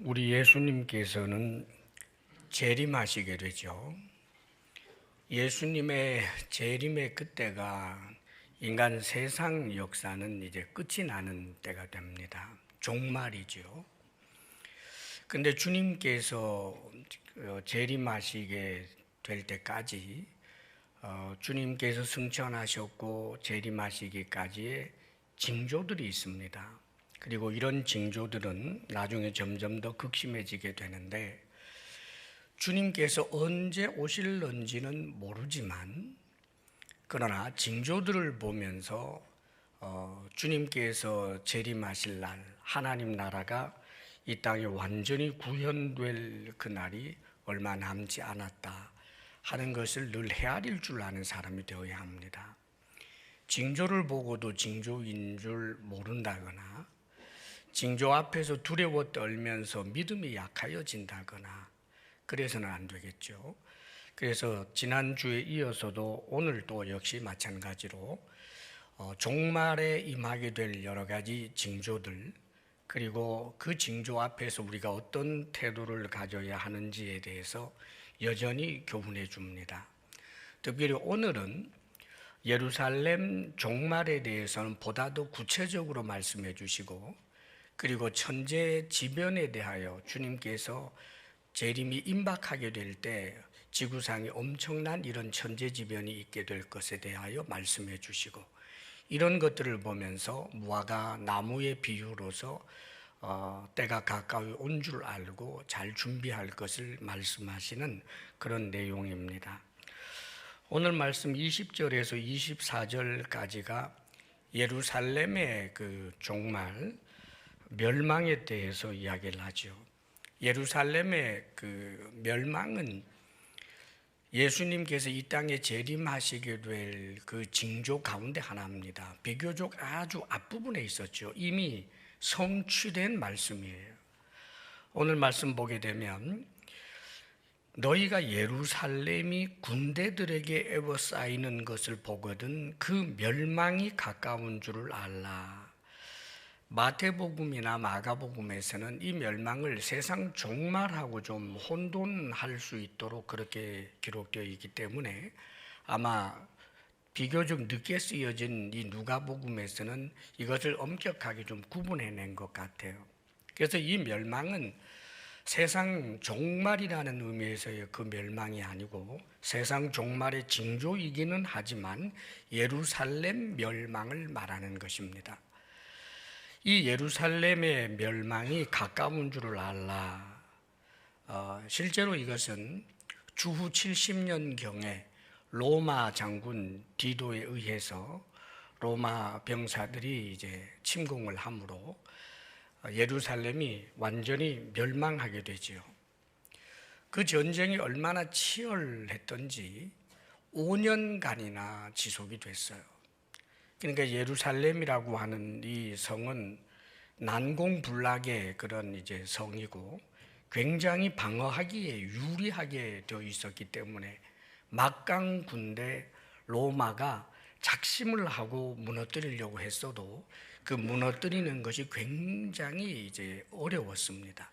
우리 예수님께서는 재림하시게 되죠. 예수님의 재림의 그때가 인간 세상 역사는 이제 끝이 나는 때가 됩니다. 종말이죠. 근데 주님께서 재림하시게 될 때까지 주님께서 승천하셨고 재림하시기까지의 징조들이 있습니다. 그리고 이런 징조들은 나중에 점점 더 극심해지게 되는데, 주님께서 언제 오실런지는 모르지만 그러나 징조들을 보면서 주님께서 재림하실 날, 하나님 나라가 이 땅에 완전히 구현될 그날이 얼마 남지 않았다 하는 것을 늘 헤아릴 줄 아는 사람이 되어야 합니다. 징조를 보고도 징조인 줄 모른다거나 징조 앞에서 두려워 떨면서 믿음이 약하여진다거나 그래서는 안 되겠죠. 그래서 지난주에 이어서도 오늘 또 역시 마찬가지로 종말에 임하게 될 여러 가지 징조들, 그리고 그 징조 앞에서 우리가 어떤 태도를 가져야 하는지에 대해서 여전히 교훈해 줍니다. 특별히 오늘은 예루살렘 종말에 대해서는 보다 더 구체적으로 말씀해 주시고, 그리고 천재지변에 대하여 주님께서 재림이 임박하게 될 때 지구상에 엄청난 이런 천재지변이 있게 될 것에 대하여 말씀해 주시고, 이런 것들을 보면서 무화과 나무의 비유로서 때가 가까이 온 줄 알고 잘 준비할 것을 말씀하시는 그런 내용입니다. 오늘 말씀 20절에서 24절까지가 예루살렘의 그 종말, 멸망에 대해서 이야기를 하죠. 예루살렘의 그 멸망은 예수님께서 이 땅에 재림하시게 될 그 징조 가운데 하나입니다. 비교적 아주 앞부분에 있었죠. 이미 성취된 말씀이에요. 오늘 말씀 보게 되면 너희가 예루살렘이 군대들에게 에워싸이는 것을 보거든 그 멸망이 가까운 줄을 알라. 마태복음이나 마가복음에서는 이 멸망을 세상 종말하고 좀 혼돈할 수 있도록 그렇게 기록되어 있기 때문에 아마 비교적 늦게 쓰여진 이 누가복음에서는 이것을 엄격하게 좀 구분해낸 것 같아요. 그래서 이 멸망은 세상 종말이라는 의미에서의 그 멸망이 아니고 세상 종말의 징조이기는 하지만 예루살렘 멸망을 말하는 것입니다. 이 예루살렘의 멸망이 가까운 줄을 알라. 실제로 이것은 주후 70년경에 로마 장군 디도에 의해서 로마 병사들이 이제 침공을 함으로 예루살렘이 완전히 멸망하게 되지요. 그 전쟁이 얼마나 치열했던지 5년간이나 지속이 됐어요. 그러니까 예루살렘이라고 하는 이 성은 난공불락의 그런 이제 성이고 굉장히 방어하기에 유리하게 되어 있었기 때문에 막강 군대 로마가 작심을 하고 무너뜨리려고 했어도 그 무너뜨리는 것이 굉장히 이제 어려웠습니다.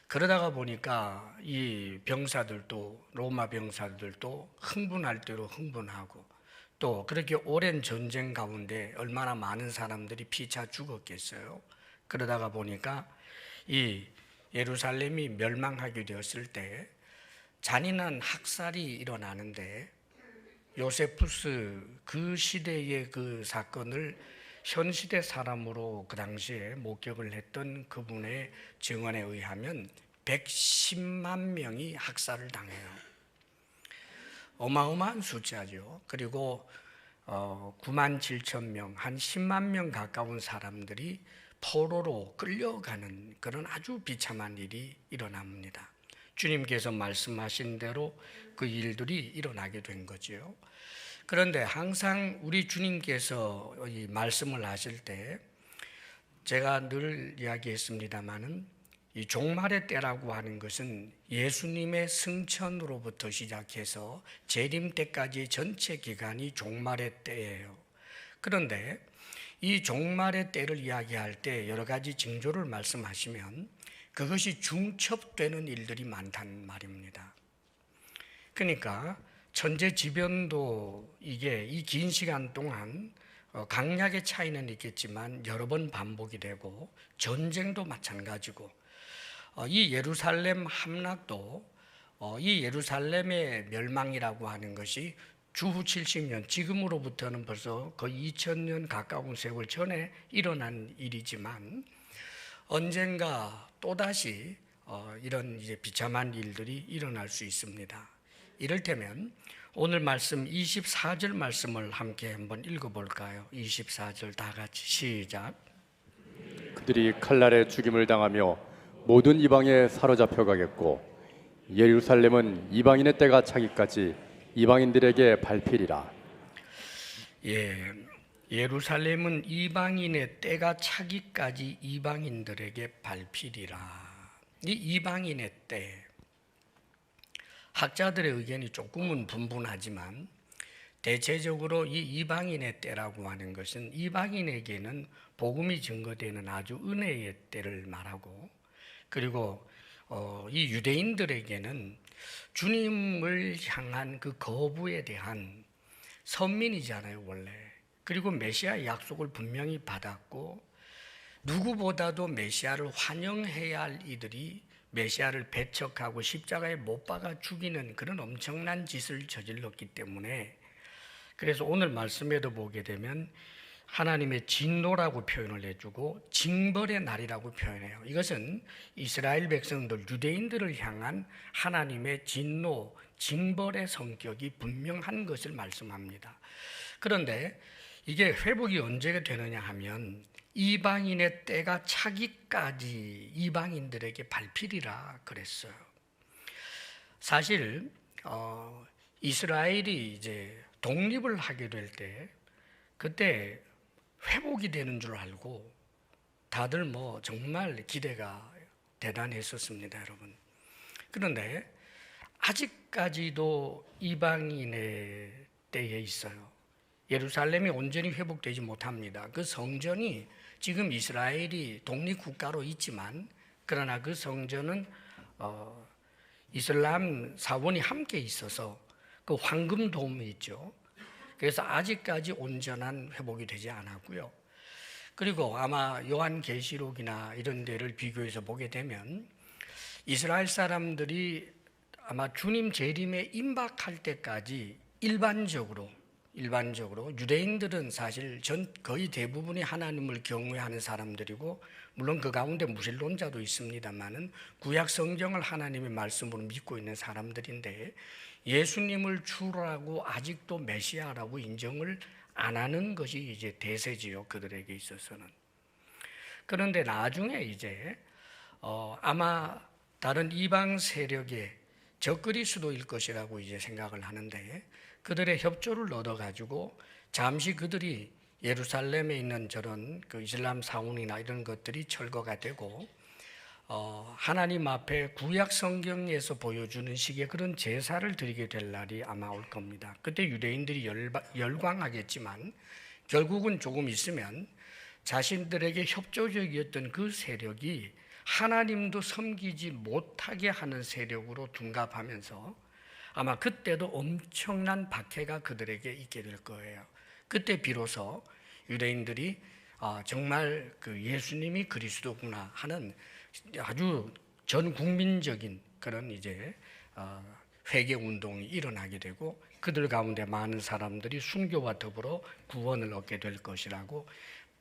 그러다가 보니까 이 병사들도 로마 병사들도 흥분할 대로 흥분하고 또 그렇게 오랜 전쟁 가운데 얼마나 많은 사람들이 피차 죽었겠어요. 그러다가 보니까 이 예루살렘이 멸망하게 되었을 때 잔인한 학살이 일어나는데 요세푸스 그 시대의 그 사건을 현 시대 사람으로 그 당시에 목격을 했던 그분의 증언에 의하면 110만 명이 학살을 당해요. 어마어마한 숫자죠. 그리고 9만 7천 명, 한 10만 명 가까운 사람들이 포로로 끌려가는 그런 아주 비참한 일이 일어납니다. 주님께서 말씀하신 대로 그 일들이 일어나게 된 거죠. 그런데 항상 우리 주님께서 이 말씀을 하실 때 제가 늘 이야기했습니다마는 이 종말의 때라고 하는 것은 예수님의 승천으로부터 시작해서 재림 때까지 전체 기간이 종말의 때예요. 그런데 이 종말의 때를 이야기할 때 여러 가지 징조를 말씀하시면 그것이 중첩되는 일들이 많다는 말입니다. 그러니까 천재지변도 이게 이 긴 시간 동안 강약의 차이는 있겠지만 여러 번 반복이 되고, 전쟁도 마찬가지고, 이 예루살렘 함락도 이 예루살렘의 멸망이라고 하는 것이 주후 70년, 지금으로부터는 벌써 거의 2000년 가까운 세월 전에 일어난 일이지만, 언젠가 또다시 이런 이제 비참한 일들이 일어날 수 있습니다. 이를테면 오늘 말씀 24절 말씀을 함께 한번 읽어볼까요? 24절 다 같이 시작. 그들이 칼날에 죽임을 당하며 모든 이방에 사로잡혀 가겠고 예루살렘은 이방인의 때가 차기까지 이방인들에게 밟히리라. 예루살렘은 이방인의 때가 차기까지 이방인들에게 밟히리라. 이 이방인의 때, 학자들의 의견이 조금은 분분하지만 대체적으로 이 이방인의 때라고 하는 것은 이방인에게는 복음이 증거되는 아주 은혜의 때를 말하고, 그리고 이 유대인들에게는 주님을 향한 그 거부에 대한, 선민이잖아요 원래. 그리고 메시아의 약속을 분명히 받았고, 누구보다도 메시아를 환영해야 할 이들이 메시아를 배척하고 십자가에 못 박아 죽이는 그런 엄청난 짓을 저질렀기 때문에, 그래서 오늘 말씀에도 보게 되면 하나님의 진노라고 표현을 해주고 징벌의 날이라고 표현해요. 이것은 이스라엘 백성들, 유대인들을 향한 하나님의 진노, 징벌의 성격이 분명한 것을 말씀합니다. 그런데 이게 회복이 언제 되느냐 하면 이방인의 때가 차기까지 이방인들에게 밟히리라 그랬어요. 사실 이스라엘이 이제 독립을 하게 될 때, 그때 회복이 되는 줄 알고 다들 정말 기대가 대단했었습니다, 여러분. 그런데 아직까지도 이방인의 때에 있어요. 예루살렘이 온전히 회복되지 못합니다. 그 성전이 지금 이스라엘이 독립국가로 있지만, 그러나 그 성전은 이슬람 사원이 함께 있어서 그 황금돔이 있죠. 그래서 아직까지 온전한 회복이 되지 않았고요. 그리고 아마 요한계시록이나 이런 데를 비교해서 보게 되면 이스라엘 사람들이 아마 주님 재림에 임박할 때까지 일반적으로 유대인들은 사실 거의 대부분이 하나님을 경외하는 사람들이고, 물론 그 가운데 무신론자도 있습니다만은 구약 성경을 하나님의 말씀으로 믿고 있는 사람들인데, 예수님을 주라고 아직도 메시아라고 인정을 안 하는 것이 이제 대세지요, 그들에게 있어서는. 그런데 나중에 이제 아마 다른 이방 세력의 적그리스도일 것이라고 이제 생각을 하는데, 그들의 협조를 얻어가지고 잠시 그들이 예루살렘에 있는 저런 그 이슬람 사원이나 이런 것들이 철거가 되고, 하나님 앞에 구약 성경에서 보여주는 식의 그런 제사를 드리게 될 날이 아마 올 겁니다. 그때 유대인들이 열광하겠지만 결국은 조금 있으면 자신들에게 협조적이었던 그 세력이 하나님도 섬기지 못하게 하는 세력으로 둔갑하면서 아마 그때도 엄청난 박해가 그들에게 있게 될 거예요. 그때 비로소 유대인들이 정말 그 예수님이 그리스도구나 하는 아주 전 국민적인 그런 이제 회개 운동이 일어나게 되고, 그들 가운데 많은 사람들이 순교와 더불어 구원을 얻게 될 것이라고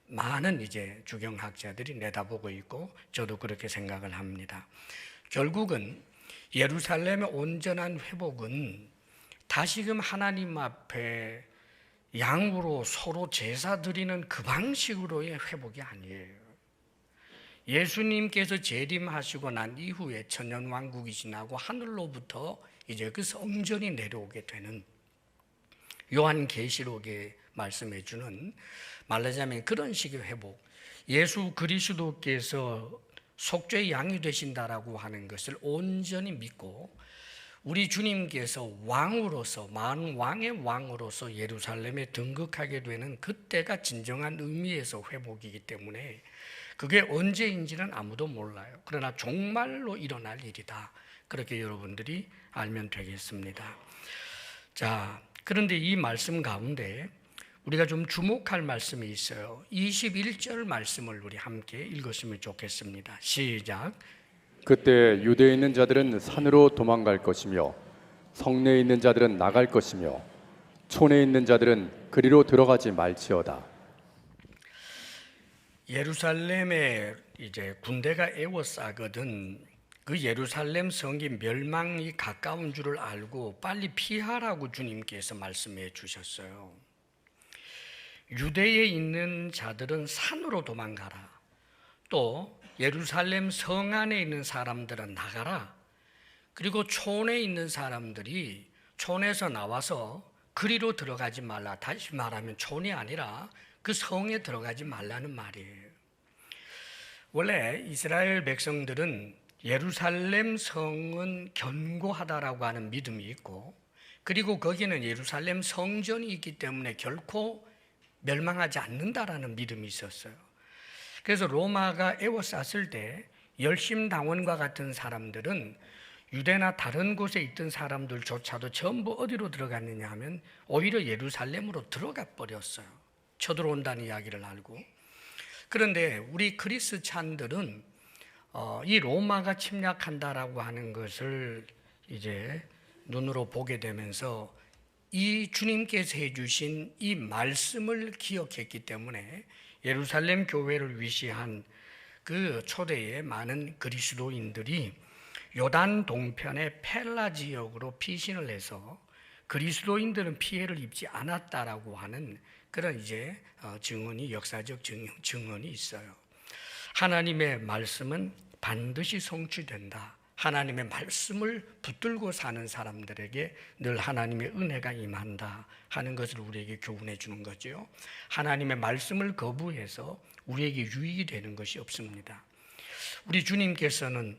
많은 이제 주경학자들이 내다보고 있고, 저도 그렇게 생각을 합니다. 결국은 예루살렘의 온전한 회복은 다시금 하나님 앞에 양으로 서로 제사 드리는 그 방식으로의 회복이 아니에요. 예수님께서 재림하시고 난 이후에 천년왕국이 지나고 하늘로부터 이제 그 성전이 내려오게 되는, 요한계시록에 말씀해 주는 말하자면 그런 식의 회복, 예수 그리스도께서 속죄의 양이 되신다라고 하는 것을 온전히 믿고, 우리 주님께서 왕으로서, 만왕의 왕으로서 예루살렘에 등극하게 되는 그때가 진정한 의미에서 회복이기 때문에, 그게 언제인지는 아무도 몰라요. 그러나 정말로 일어날 일이다. 그렇게 여러분들이 알면 되겠습니다. 자, 그런데 이 말씀 가운데 우리가 좀 주목할 말씀이 있어요. 21절 말씀을 우리 함께 읽었으면 좋겠습니다. 시작. 그때 유대에 있는 자들은 산으로 도망갈 것이며 성내에 있는 자들은 나갈 것이며 촌에 있는 자들은 그리로 들어가지 말지어다. 예루살렘에 이제 군대가 에워싸거든 그 예루살렘 성이 멸망이 가까운 줄을 알고 빨리 피하라고 주님께서 말씀해 주셨어요. 유대에 있는 자들은 산으로 도망가라. 또 예루살렘 성 안에 있는 사람들은 나가라. 그리고 촌에 있는 사람들이 촌에서 나와서 그리로 들어가지 말라. 다시 말하면 촌이 아니라 그 성에 들어가지 말라는 말이에요. 원래 이스라엘 백성들은 예루살렘 성은 견고하다라고 하는 믿음이 있고, 그리고 거기는 예루살렘 성전이 있기 때문에 결코 멸망하지 않는다라는 믿음이 있었어요. 그래서 로마가 에워쌌을 때 열심당원과 같은 사람들은 유대나 다른 곳에 있던 사람들조차도 전부 어디로 들어갔느냐 하면 오히려 예루살렘으로 들어가 버렸어요. 쳐들어온다는 이야기를 알고. 그런데 우리 그리스찬들은 이 로마가 침략한다라고 하는 것을 이제 눈으로 보게 되면서 이 주님께서 해주신 이 말씀을 기억했기 때문에 예루살렘 교회를 위시한 그 초대의 많은 그리스도인들이 요단 동편의 펠라 지역으로 피신을 해서 그리스도인들은 피해를 입지 않았다라고 하는 그런 이제 증언이, 역사적 증언이 있어요. 하나님의 말씀은 반드시 성취된다. 하나님의 말씀을 붙들고 사는 사람들에게 늘 하나님의 은혜가 임한다 하는 것을 우리에게 교훈해 주는 거죠. 하나님의 말씀을 거부해서 우리에게 유익이 되는 것이 없습니다. 우리 주님께서는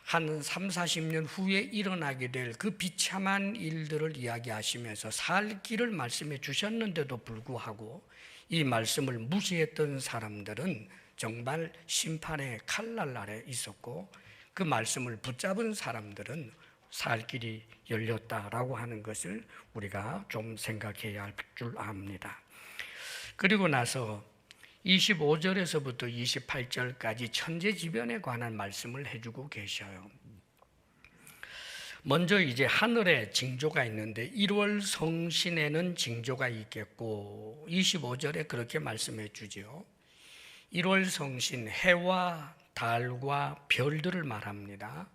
한 3, 40년 후에 일어나게 될 그 비참한 일들을 이야기하시면서 살 길을 말씀해 주셨는데도 불구하고 이 말씀을 무시했던 사람들은 정말 심판의 칼날 아래 있었고, 그 말씀을 붙잡은 사람들은 살 길이 열렸다라고 하는 것을 우리가 좀 생각해야 할 줄 압니다. 그리고 나서 25절에서부터 28절까지 천재지변에 관한 말씀을 해주고 계셔요. 먼저 이제 하늘에 징조가 있는데 1월 성신에는 징조가 있겠고, 25절에 그렇게 말씀해 주죠. 1월 성신, 해와 달과 별들을 말합니다.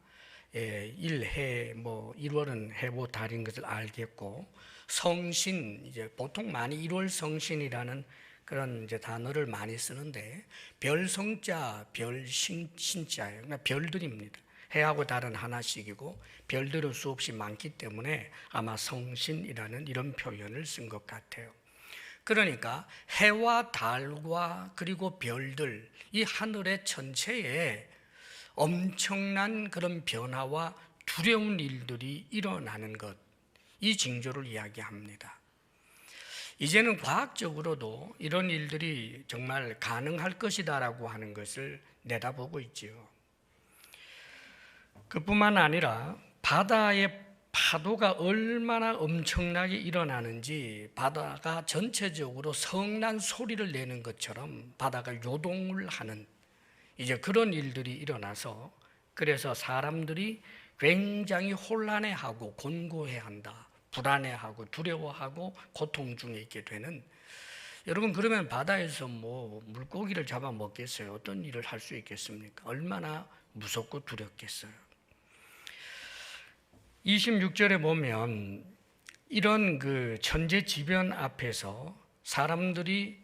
1해, 1월은 해고 달인 것을 알겠고, 성신, 이제 보통 많이 1월 성신이라는 그런 이제 단어를 많이 쓰는데, 별성자, 별신자예요. 그러니까 별들입니다. 해하고 달은 하나씩이고 별들은 수없이 많기 때문에 아마 성신이라는 이런 표현을 쓴 것 같아요. 그러니까 해와 달과 그리고 별들, 이 하늘의 전체에 엄청난 그런 변화와 두려운 일들이 일어나는 것, 이 징조를 이야기합니다. 이제는 과학적으로도 이런 일들이 정말 가능할 것이다라고 하는 것을 내다보고 있지요. 그뿐만 아니라 바다의 파도가 얼마나 엄청나게 일어나는지, 바다가 전체적으로 성난 소리를 내는 것처럼 바다가 요동을 하는 이제 그런 일들이 일어나서, 그래서 사람들이 굉장히 혼란해하고 곤고해한다, 불안해하고 두려워하고 고통 중에 있게 되는. 여러분, 그러면 바다에서 물고기를 잡아 먹겠어요? 어떤 일을 할 수 있겠습니까? 얼마나 무섭고 두렵겠어요. 26절에 보면 이런 그 천재지변 앞에서 사람들이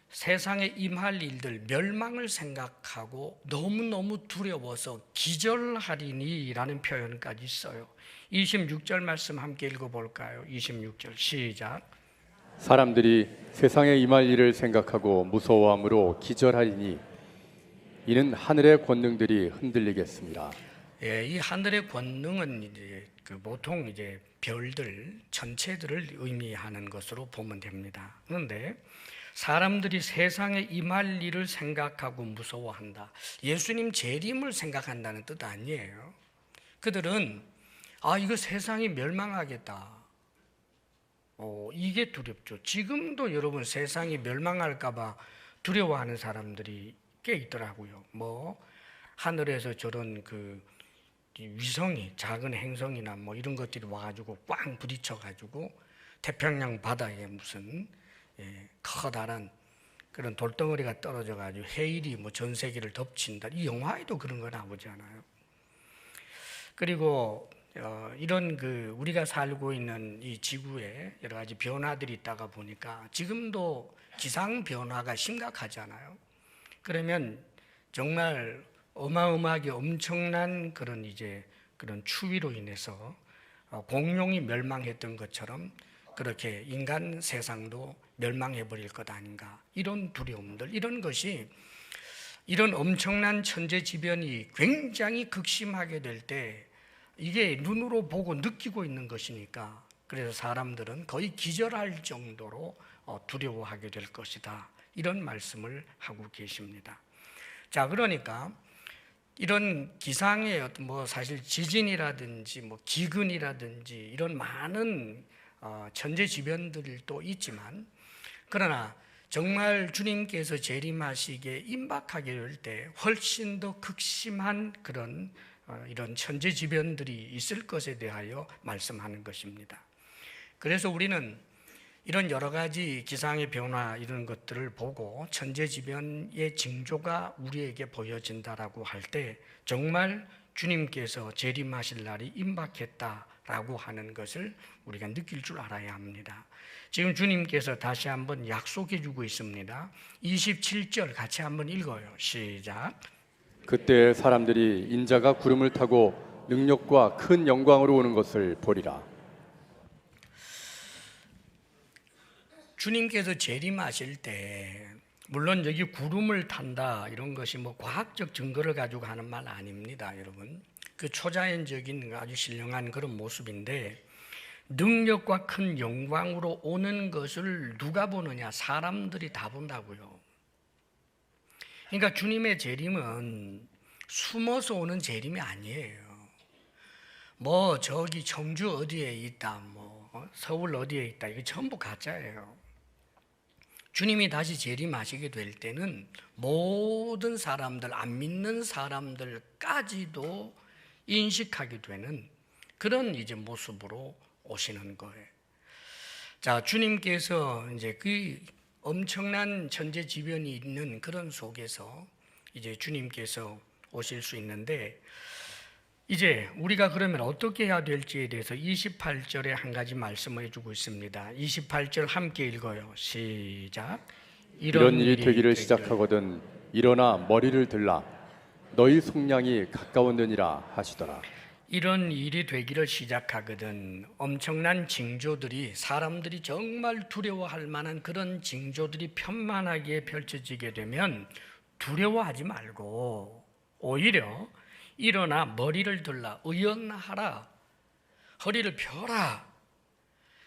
세상에 임할 일들, 멸망을 생각하고 너무너무 두려워서 기절하리니 라는 표현까지 써요. 26절 말씀 함께 읽어볼까요? 26절 시작. 사람들이 세상에 임할 일을 생각하고 무서워함으로 기절하리니 이는 하늘의 권능들이 흔들리겠습니다. 예, 이 하늘의 권능은 이제 보통 별들 전체들을 의미하는 것으로 보면 됩니다. 그런데 사람들이 세상에 임할 일을 생각하고 무서워한다. 예수님 재림을 생각한다는 뜻 아니에요. 그들은 이거 세상이 멸망하겠다. 이게 두렵죠. 지금도 여러분 세상이 멸망할까 봐 두려워하는 사람들이 꽤 있더라고요. 하늘에서 저런 위성이, 작은 행성이나 이런 것들이 와가지고 꽝 부딪혀가지고 태평양 바다에 무슨 커다란 그런 돌덩어리가 떨어져가지고 해일이 전 세계를 덮친다. 이 영화에도 그런 거 나오지 않아요? 그리고 이런 우리가 살고 있는 이 지구에 여러 가지 변화들이 있다가 보니까 지금도 기상 변화가 심각하잖아요. 그러면 정말 어마어마하게 엄청난 그런 추위로 인해서 공룡이 멸망했던 것처럼 그렇게 인간 세상도 멸망해 버릴 것 아닌가, 이런 두려움들, 이런 것이, 이런 엄청난 천재지변이 굉장히 극심하게 될 때 이게 눈으로 보고 느끼고 있는 것이니까, 그래서 사람들은 거의 기절할 정도로 두려워하게 될 것이다, 이런 말씀을 하고 계십니다. 자, 그러니까 이런 기상의 사실 지진이라든지 기근이라든지 이런 많은 천재지변들도 있지만, 그러나 정말 주님께서 재림하시기에 임박하게 될 때 훨씬 더 극심한 그런 이런 천재지변들이 있을 것에 대하여 말씀하는 것입니다. 그래서 우리는 이런 여러 가지 기상의 변화, 이런 것들을 보고 천재지변의 징조가 우리에게 보여진다라고 할 때 정말 주님께서 재림하실 날이 임박했다라고 하는 것을 우리가 느낄 줄 알아야 합니다. 지금 주님께서 다시 한번 약속해 주고 있습니다. 27절 같이 한번 읽어요. 시작. 그때 사람들이 인자가 구름을 타고 능력과 큰 영광으로 오는 것을 보리라. 주님께서 재림하실 때, 물론 여기 구름을 탄다 이런 것이 과학적 증거를 가지고 하는 말 아닙니다, 여러분. 초자연적인 아주 신령한 그런 모습인데, 능력과 큰 영광으로 오는 것을 누가 보느냐? 사람들이 다 본다고요. 그러니까 주님의 재림은 숨어서 오는 재림이 아니에요. 저기 청주 어디에 있다, 서울 어디에 있다, 이게 전부 가짜예요. 주님이 다시 재림하시게 될 때는 모든 사람들, 안 믿는 사람들까지도 인식하게 되는 그런 모습으로 오시는 거예요. 자, 주님께서 그 엄청난 천재지변이 있는 그런 속에서 주님께서 오실 수 있는데, 이제 우리가 그러면 어떻게 해야 될지에 대해서 28절에 한 가지 말씀을 해주고 있습니다. 28절 함께 읽어요. 시작. 이런 일이 되기를 시작하거든 일어나 머리를 들라. 너희 속량이 가까웠느니라 하시더라. 이런 일이 되기를 시작하거든, 엄청난 징조들이, 사람들이 정말 두려워할 만한 그런 징조들이 편만하게 펼쳐지게 되면 두려워하지 말고 오히려 일어나 머리를 들라, 의연하라, 허리를 펴라,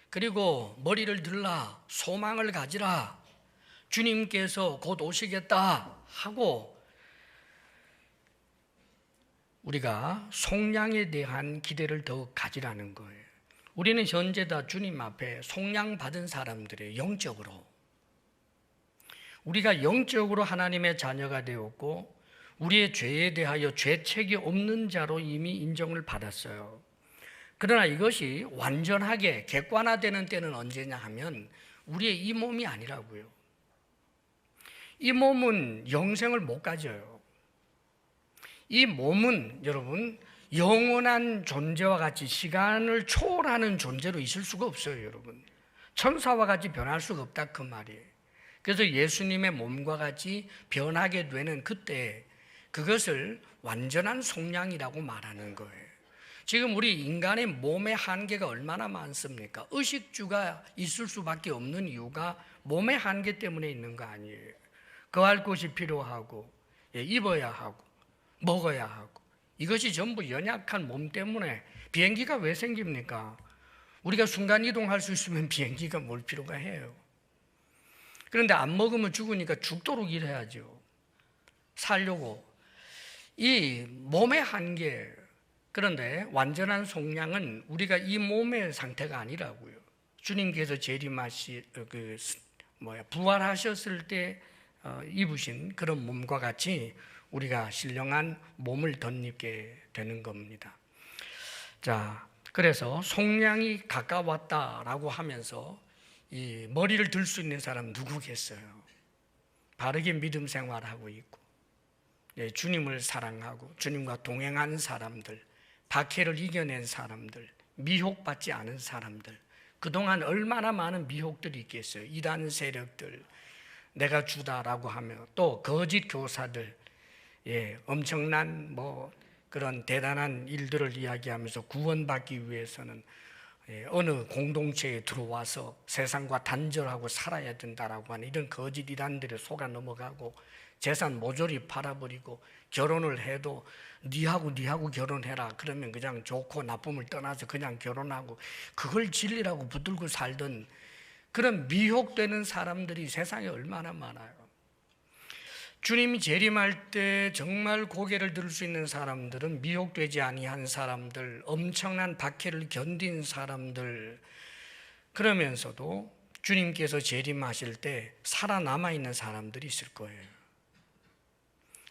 그리고 머리를 들라, 소망을 가지라, 주님께서 곧 오시겠다 하고 우리가 속량에 대한 기대를 더욱 가지라는 거예요. 우리는 현재 다 주님 앞에 속량 받은 사람들이에요. 영적으로 우리가 영적으로 하나님의 자녀가 되었고, 우리의 죄에 대하여 죄책이 없는 자로 이미 인정을 받았어요. 그러나 이것이 완전하게 객관화되는 때는 언제냐 하면 우리의 이 몸이 아니라고요. 이 몸은 영생을 못 가져요. 이 몸은 여러분 영원한 존재와 같이 시간을 초월하는 존재로 있을 수가 없어요, 여러분. 천사와 같이 변할 수가 없다, 그 말이에요. 그래서 예수님의 몸과 같이 변하게 되는 그때 그것을 완전한 속량이라고 말하는 거예요. 지금 우리 인간의 몸의 한계가 얼마나 많습니까? 의식주가 있을 수밖에 없는 이유가 몸의 한계 때문에 있는 거 아니에요. 거할 곳이 필요하고, 입어야 하고, 먹어야 하고, 이것이 전부 연약한 몸 때문에. 비행기가 왜 생깁니까? 우리가 순간이동할 수 있으면 비행기가 뭘 필요가 해요. 그런데 안 먹으면 죽으니까 죽도록 일해야죠. 살려고. 이 몸의 한계. 그런데 완전한 속량은 우리가 이 몸의 상태가 아니라고요. 주님께서 부활하셨을 때 입으신 그런 몸과 같이 우리가 신령한 몸을 덧입게 되는 겁니다. 자, 그래서 속량이 가까웠다라고 하면서 이 머리를 들 수 있는 사람 누구겠어요? 바르게 믿음 생활하고 있고, 주님을 사랑하고 주님과 동행한 사람들, 박해를 이겨낸 사람들, 미혹받지 않은 사람들, 그동안 얼마나 많은 미혹들이 있겠어요. 이단 세력들, 내가 주다라고 하며, 또 거짓 교사들, 엄청난 그런 대단한 일들을 이야기하면서 구원받기 위해서는 어느 공동체에 들어와서 세상과 단절하고 살아야 된다라고 하는 이런 거짓 이단들에 속아 넘어가고, 재산 모조리 팔아버리고, 결혼을 해도 니하고 결혼해라 그러면 그냥 좋고 나쁨을 떠나서 그냥 결혼하고 그걸 진리라고 붙들고 살던 그런 미혹되는 사람들이 세상에 얼마나 많아요. 주님이 재림할 때 정말 고개를 들 수 있는 사람들은 미혹되지 아니한 사람들, 엄청난 박해를 견딘 사람들, 그러면서도 주님께서 재림하실 때 살아남아 있는 사람들이 있을 거예요.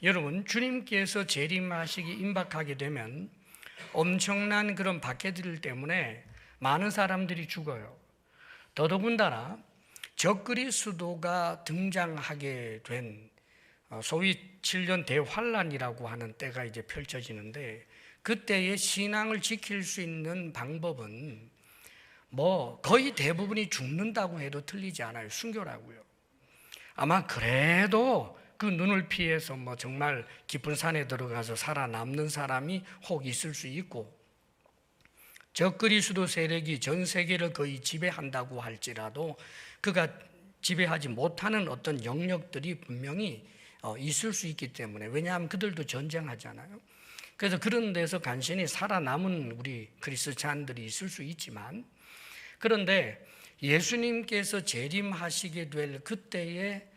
여러분, 주님께서 재림하시기 임박하게 되면 엄청난 그런 박해들 때문에 많은 사람들이 죽어요. 더더군다나 적그리스도가 등장하게 된 소위 7년 대환란이라고 하는 때가 이제 펼쳐지는데, 그때의 신앙을 지킬 수 있는 방법은 거의 대부분이 죽는다고 해도 틀리지 않아요. 순교라고요. 아마 그래도 그 눈을 피해서 정말 깊은 산에 들어가서 살아남는 사람이 혹 있을 수 있고, 적그리스도 세력이 전 세계를 거의 지배한다고 할지라도 그가 지배하지 못하는 어떤 영역들이 분명히 있을 수 있기 때문에, 왜냐하면 그들도 전쟁하잖아요. 그래서 그런 데서 간신히 살아남은 우리 그리스찬들이 있을 수 있지만, 그런데 예수님께서 재림하시게 될 그때에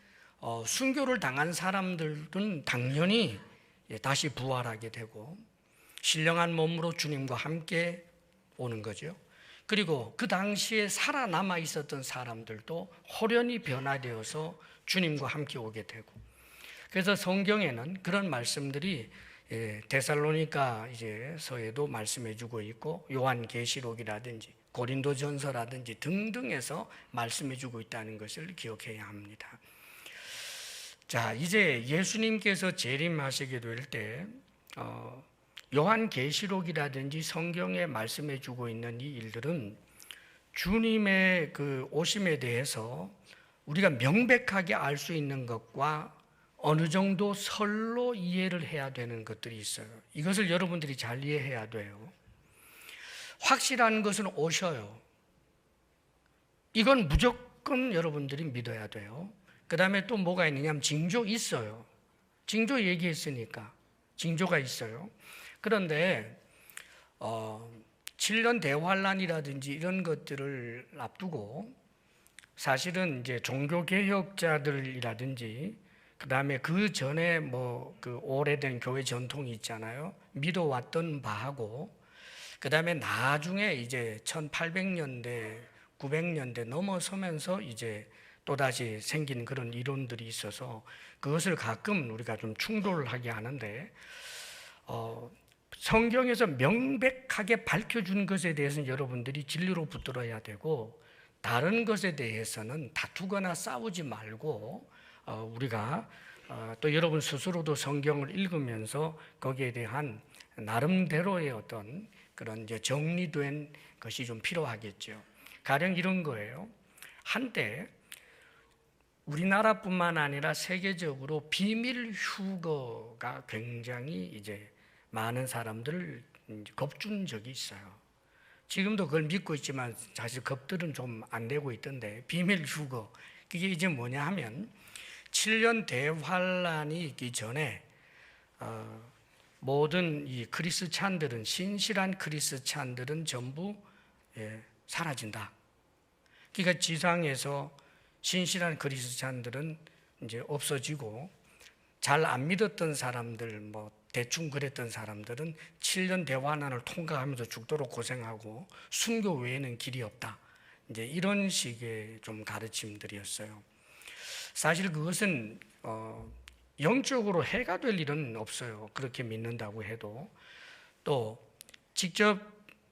순교를 당한 사람들은 당연히 다시 부활하게 되고 신령한 몸으로 주님과 함께 오는 거죠. 그리고 그 당시에 살아남아 있었던 사람들도 호련히 변화되어서 주님과 함께 오게 되고, 그래서 성경에는 그런 말씀들이 데살로니가서에도 말씀해주고 있고, 요한계시록이라든지 고린도전서라든지 등등에서 말씀해주고 있다는 것을 기억해야 합니다. 자, 이제 예수님께서 재림하시게 될 때 요한계시록이라든지 성경에 말씀해주고 있는 이 일들은 주님의 그 오심에 대해서 우리가 명백하게 알 수 있는 것과 어느 정도 설로 이해를 해야 되는 것들이 있어요. 이것을 여러분들이 잘 이해해야 돼요. 확실한 것은 오셔요. 이건 무조건 여러분들이 믿어야 돼요. 그 다음에 또 뭐가 있느냐 하면 징조 있어요. 징조 얘기했으니까 징조가 있어요. 그런데 7년 대환란이라든지 이런 것들을 앞두고 사실은 이제 종교개혁자들이라든지 그 다음에 그 전에 그 오래된 교회 전통이 있잖아요. 믿어왔던 바하고, 그 다음에 나중에 이제 1800년대, 900년대 넘어서면서 이제 또다시 생긴 그런 이론들이 있어서 그것을 가끔 우리가 좀 충돌하게 하는데, 성경에서 명백하게 밝혀준 것에 대해서는 여러분들이 진리로 붙들어야 되고, 다른 것에 대해서는 다투거나 싸우지 말고 우리가 또 여러분 스스로도 성경을 읽으면서 거기에 대한 나름대로의 어떤 그런 이제 정리된 것이 좀 필요하겠죠. 가령 이런 거예요. 한때 우리나라뿐만 아니라 세계적으로 비밀 휴거가 굉장히 이제 많은 사람들을 겁준 적이 있어요. 지금도 그걸 믿고 있지만 사실 겁들은 좀 안 되고 있던데, 비밀 휴거, 그게 이제 뭐냐 하면 7년 대환란이 있기 전에 모든 이 크리스찬들은, 신실한 크리스찬들은 전부 사라진다. 그러니까 지상에서 신실한 그리스도인들은 이제 없어지고, 잘 안 믿었던 사람들, 뭐 대충 그랬던 사람들은 7년 대환란을 통과하면서 죽도록 고생하고 순교 외에는 길이 없다. 이제 이런 식의 좀 가르침들이었어요. 사실 그것은 영적으로 해가 될 일은 없어요. 그렇게 믿는다고 해도. 또 직접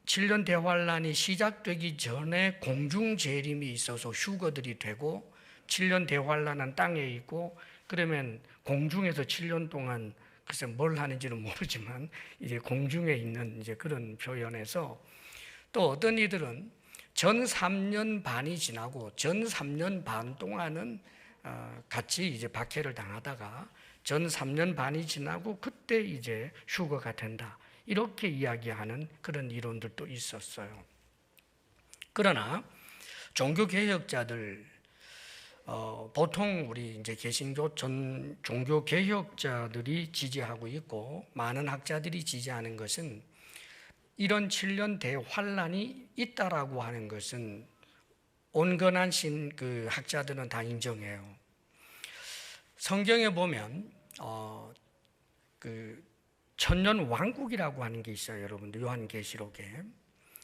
7년 대환란이 시작되기 전에 공중 재림이 있어서 휴거들이 되고, 7년 대환란은 땅에 있고, 그러면 공중에서 7년 동안 글쎄 뭘 하는지는 모르지만 이제 공중에 있는 이제 그런 표현에서, 또 어떤 이들은 전 3년 반이 지나고 전 3년 반 동안은 같이 이제 박해를 당하다가 전 3년 반이 지나고 그때 이제 휴거가 된다, 이렇게 이야기하는 그런 이론들도 있었어요. 그러나 종교 개혁자들, 보통 우리 이제 개신교 전 종교 개혁자들이 지지하고 있고 많은 학자들이 지지하는 것은, 이런 7년 대환란이 있다라고 하는 것은 온건한 그 학자들은 다 인정해요. 성경에 보면 그 천년 왕국이라고 하는 게 있어요, 여러분들. 요한계시록에.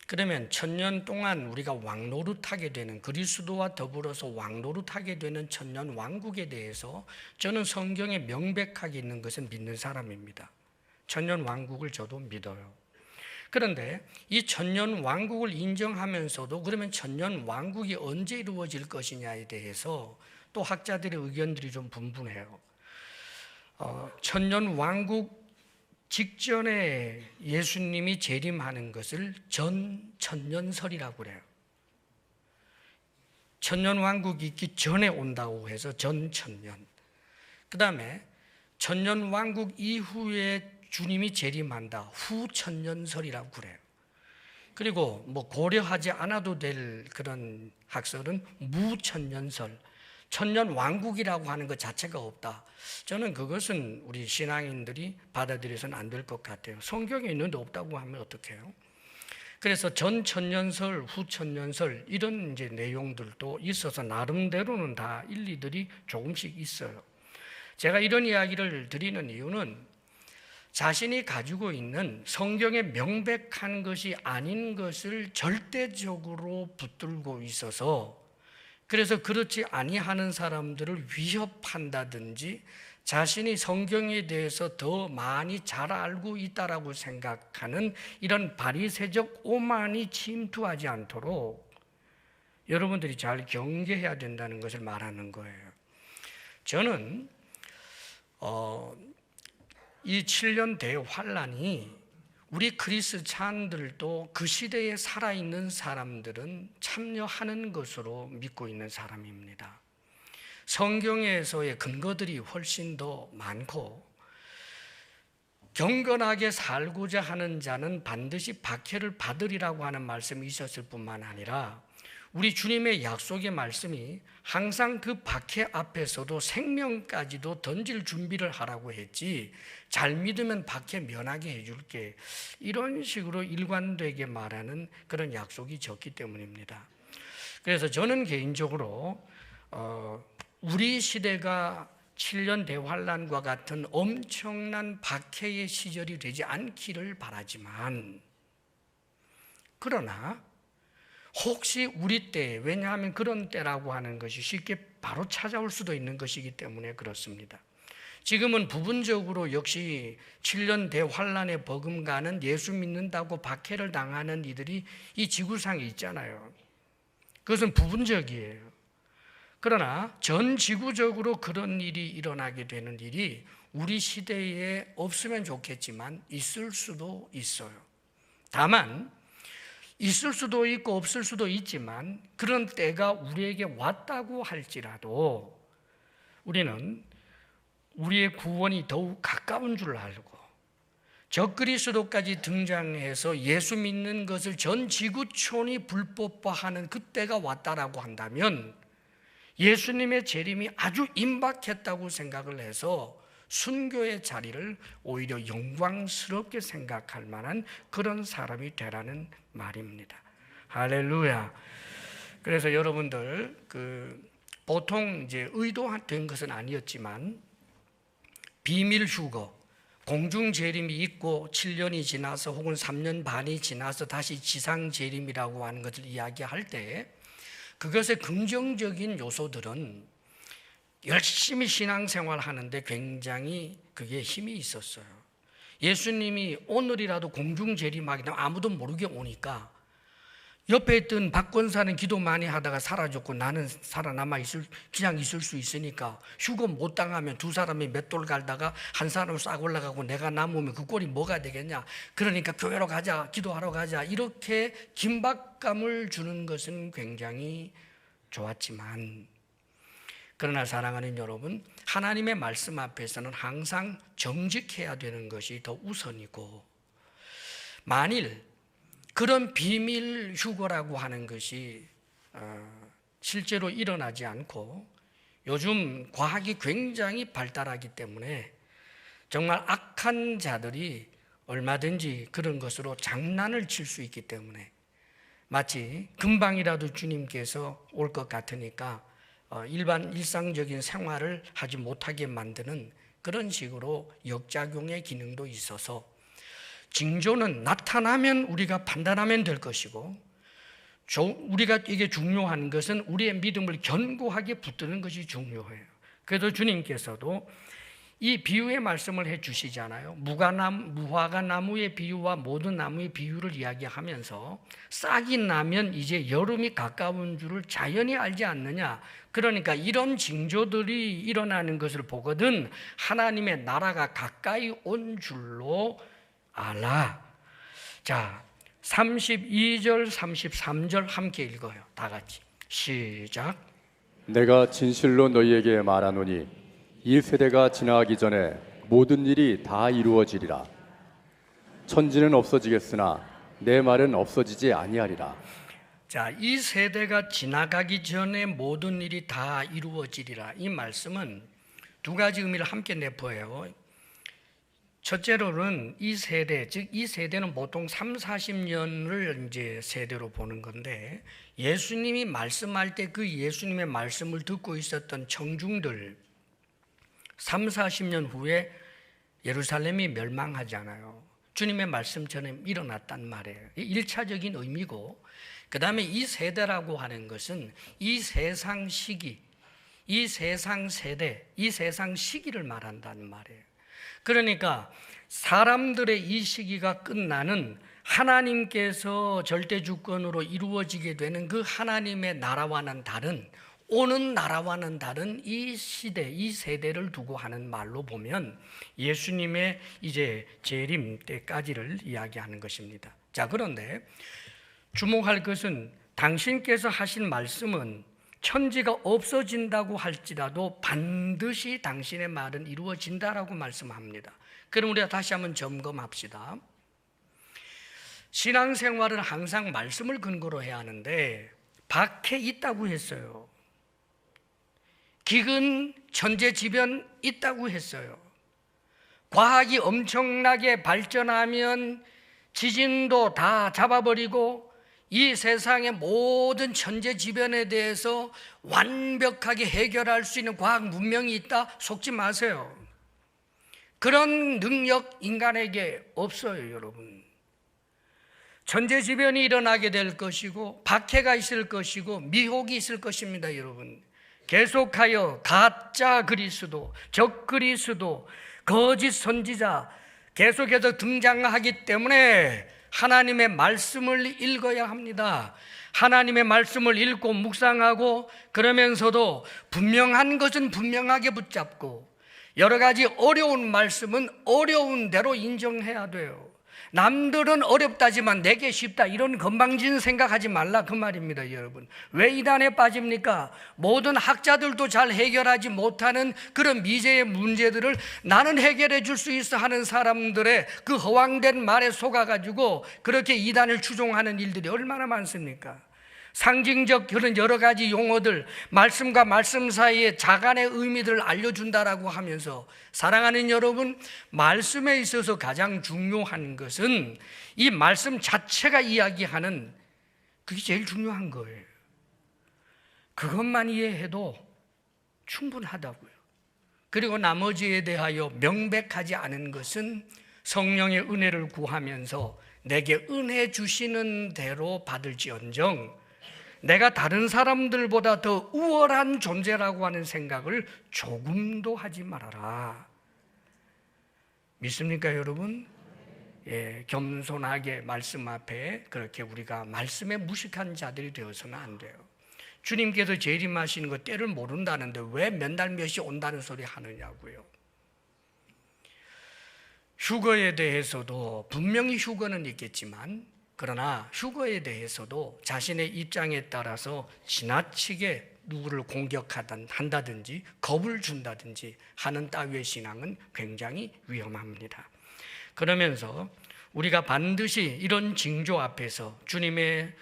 그러면 1000년 동안 우리가 왕노릇하게 되는, 그리스도와 더불어서 왕노릇하게 되는 천년 왕국에 대해서 저는 성경에 명백하게 있는 것은 믿는 사람입니다. 천년 왕국을 저도 믿어요. 그런데 이 천년 왕국을 인정하면서도 그러면 천년 왕국이 언제 이루어질 것이냐에 대해서 또 학자들의 의견들이 좀 분분해요. 천년 왕국 직전에 예수님이 재림하는 것을 전천년설이라고 그래요. 천년왕국이 있기 전에 온다고 해서 전천년. 그 다음에 천년왕국 이후에 주님이 재림한다, 후천년설이라고 그래요. 그리고 뭐 고려하지 않아도 될 그런 학설은 무천년설, 천년왕국이라고 하는 것 자체가 없다. 저는 그것은 우리 신앙인들이 받아들여서는 안 될 것 같아요. 성경에 있는데 없다고 하면 어떡해요? 그래서 전천년설, 후천년설 이런 이제 내용들도 있어서 나름대로는 다 일리들이 조금씩 있어요. 제가 이런 이야기를 드리는 이유는 자신이 가지고 있는 성경에 명백한 것이 아닌 것을 절대적으로 붙들고 있어서, 그래서 그렇지 아니하는 사람들을 위협한다든지 자신이 성경에 대해서 더 많이 잘 알고 있다라고 생각하는 이런 바리새적 오만이 침투하지 않도록 여러분들이 잘 경계해야 된다는 것을 말하는 거예요. 저는 이 7년 대환란이 우리 그리스찬들도 그 시대에 살아있는 사람들은 참여하는 것으로 믿고 있는 사람입니다. 성경에서의 근거들이 훨씬 더 많고, 경건하게 살고자 하는 자는 반드시 박해를 받으리라고 하는 말씀이 있었을 뿐만 아니라 우리 주님의 약속의 말씀이 항상 그 박해 앞에서도 생명까지도 던질 준비를 하라고 했지, 잘 믿으면 박해 면하게 해줄게, 이런 식으로 일관되게 말하는 그런 약속이 적기 때문입니다. 그래서 저는 개인적으로 우리 시대가 7년 대환란과 같은 엄청난 박해의 시절이 되지 않기를 바라지만, 그러나 혹시 우리 때, 왜냐하면 그런 때라고 하는 것이 쉽게 바로 찾아올 수도 있는 것이기 때문에 그렇습니다. 지금은 부분적으로 역시 7년 대환란에 버금가는 예수 믿는다고 박해를 당하는 이들이 이 지구상에 있잖아요. 그것은 부분적이에요. 그러나 전 지구적으로 그런 일이 일어나게 되는 일이 우리 시대에 없으면 좋겠지만 있을 수도 있어요. 다만 있을 수도 있고 없을 수도 있지만 그런 때가 우리에게 왔다고 할지라도 우리는 우리의 구원이 더욱 가까운 줄 알고, 적그리스도까지 등장해서 예수 믿는 것을 전 지구촌이 불법화하는 그때가 왔다라고 한다면 예수님의 재림이 아주 임박했다고 생각을 해서 순교의 자리를 오히려 영광스럽게 생각할 만한 그런 사람이 되라는 말입니다. 할렐루야. 그래서 여러분들 보통 이제 의도된 것은 아니었지만 비밀 휴거, 공중 재림이 있고 7년이 지나서 혹은 3년 반이 지나서 다시 지상 재림이라고 하는 것을 이야기할 때 그것의 긍정적인 요소들은 열심히 신앙생활 하는데 굉장히 그게 힘이 있었어요. 예수님이 오늘이라도 공중 재림하게 되면 아무도 모르게 오니까 옆에 있던 박권사는 기도 많이 하다가 사라졌고 나는 그냥 있을 수 있으니까 휴거 못 당하면 두 사람이 맷돌 갈다가 한 사람은 싹 올라가고 내가 남으면 그 꼴이 뭐가 되겠냐. 그러니까 교회로 가자, 기도하러 가자. 이렇게 긴박감을 주는 것은 굉장히 좋았지만, 그러나 사랑하는 여러분, 하나님의 말씀 앞에서는 항상 정직해야 되는 것이 더 우선이고, 만일 그런 비밀 휴거라고 하는 것이 실제로 일어나지 않고 요즘 과학이 굉장히 발달하기 때문에 정말 악한 자들이 얼마든지 그런 것으로 장난을 칠 수 있기 때문에 마치 금방이라도 주님께서 올 것 같으니까 일상적인 생활을 하지 못하게 만드는 그런 식으로 역작용의 기능도 있어서 징조는 나타나면 우리가 판단하면 될 것이고, 우리가 이게 중요한 것은 우리의 믿음을 견고하게 붙드는 것이 중요해요. 그래서 주님께서도 이 비유의 말씀을 해 주시잖아요. 무화과 나무의 비유와 모든 나무의 비유를 이야기하면서 싹이 나면 이제 여름이 가까운 줄을 자연히 알지 않느냐. 그러니까 이런 징조들이 일어나는 것을 보거든 하나님의 나라가 가까이 온 줄로 알아. 자, 32절, 33절 함께 읽어요. 다 같이. 시작. 내가 진실로 너희에게 말하노니 이 세대가 지나가기 전에 모든 일이 다 이루어지리라. 천지는 없어지겠으나 내 말은 없어지지 아니하리라. 자, 이 세대가 지나가기 전에 모든 일이 다 이루어지리라. 이 말씀은 두 가지 의미를 함께 내포해요. 첫째로는 이 세대, 즉 이 세대는 보통 40년을 이제 세대로 보는 건데, 예수님이 말씀할 때 그 예수님의 말씀을 듣고 있었던 청중들 40년 후에 예루살렘이 멸망하잖아요. 주님의 말씀처럼 일어났단 말이에요. 1차적인 의미고, 그 다음에 이 세대라고 하는 것은 이 세상 시기, 이 세상 세대, 이 세상 시기를 말한다는 말이에요. 그러니까 사람들의 이 시기가 끝나는 하나님께서 절대 주권으로 이루어지게 되는 그 하나님의 나라와는 다른, 오는 나라와는 다른 이 시대, 이 세대를 두고 하는 말로 보면 예수님의 이제 재림 때까지를 이야기하는 것입니다. 자, 그런데 주목할 것은 당신께서 하신 말씀은 천지가 없어진다고 할지라도 반드시 당신의 말은 이루어진다라고 말씀합니다. 그럼 우리가 다시 한번 점검합시다. 신앙생활은 항상 말씀을 근거로 해야 하는데 밖에 있다고 했어요. 기근, 천재지변 있다고 했어요. 과학이 엄청나게 발전하면 지진도 다 잡아버리고 이 세상의 모든 천재지변에 대해서 완벽하게 해결할 수 있는 과학 문명이 있다? 속지 마세요. 그런 능력 인간에게 없어요, 여러분. 천재지변이 일어나게 될 것이고 박해가 있을 것이고 미혹이 있을 것입니다, 여러분. 계속하여 가짜 그리스도, 적 그리스도, 거짓 선지자 계속해서 등장하기 때문에 하나님의 말씀을 읽어야 합니다. 하나님의 말씀을 읽고 묵상하고 그러면서도 분명한 것은 분명하게 붙잡고 여러 가지 어려운 말씀은 어려운 대로 인정해야 돼요. 남들은 어렵다지만 내게 쉽다 이런 건방진 생각하지 말라 그 말입니다, 여러분. 왜 이단에 빠집니까? 모든 학자들도 잘 해결하지 못하는 그런 미제의 문제들을 나는 해결해 줄 수 있어 하는 사람들의 그 허황된 말에 속아가지고 그렇게 이단을 추종하는 일들이 얼마나 많습니까? 상징적 그런 여러 가지 용어들, 말씀과 말씀 사이에 자간의 의미들을 알려준다라고 하면서 사랑하는 여러분, 말씀에 있어서 가장 중요한 것은 이 말씀 자체가 이야기하는 그게 제일 중요한 거예요. 그것만 이해해도 충분하다고요. 그리고 나머지에 대하여 명백하지 않은 것은 성령의 은혜를 구하면서 내게 은혜 주시는 대로 받을지언정 내가 다른 사람들보다 더 우월한 존재라고 하는 생각을 조금도 하지 말아라. 믿습니까, 여러분? 예, 겸손하게 말씀 앞에 그렇게 우리가 말씀에 무식한 자들이 되어서는 안 돼요. 주님께서 재림하시는 거 때를 모른다는데 왜 몇 날 몇이 온다는 소리 하느냐고요. 휴거에 대해서도 분명히 휴거는 있겠지만 그러나 휴거에 대해서도 자신의 입장에 따라서 지나치게 누구를 공격한다든지 겁을 준다든지 하는 따위의 신앙은 굉장히 위험합니다. 그러면서 우리가 반드시 이런 징조 앞에서 주님의